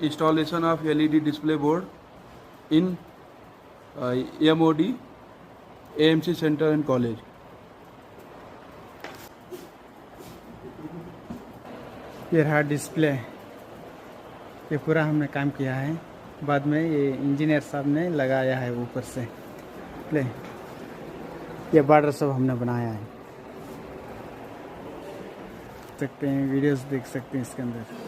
installation of LED display board in MOD, AMC Center and College. ये रहा display, ये पूरा हमने काम किया है। बाद में ये इंजीनियर साहब ने लगाया है ऊपर से प्ले। ये बॉर्डर सब हमने बनाया है, सकते हैं वीडियोस देख सकते हैं इसके अंदर।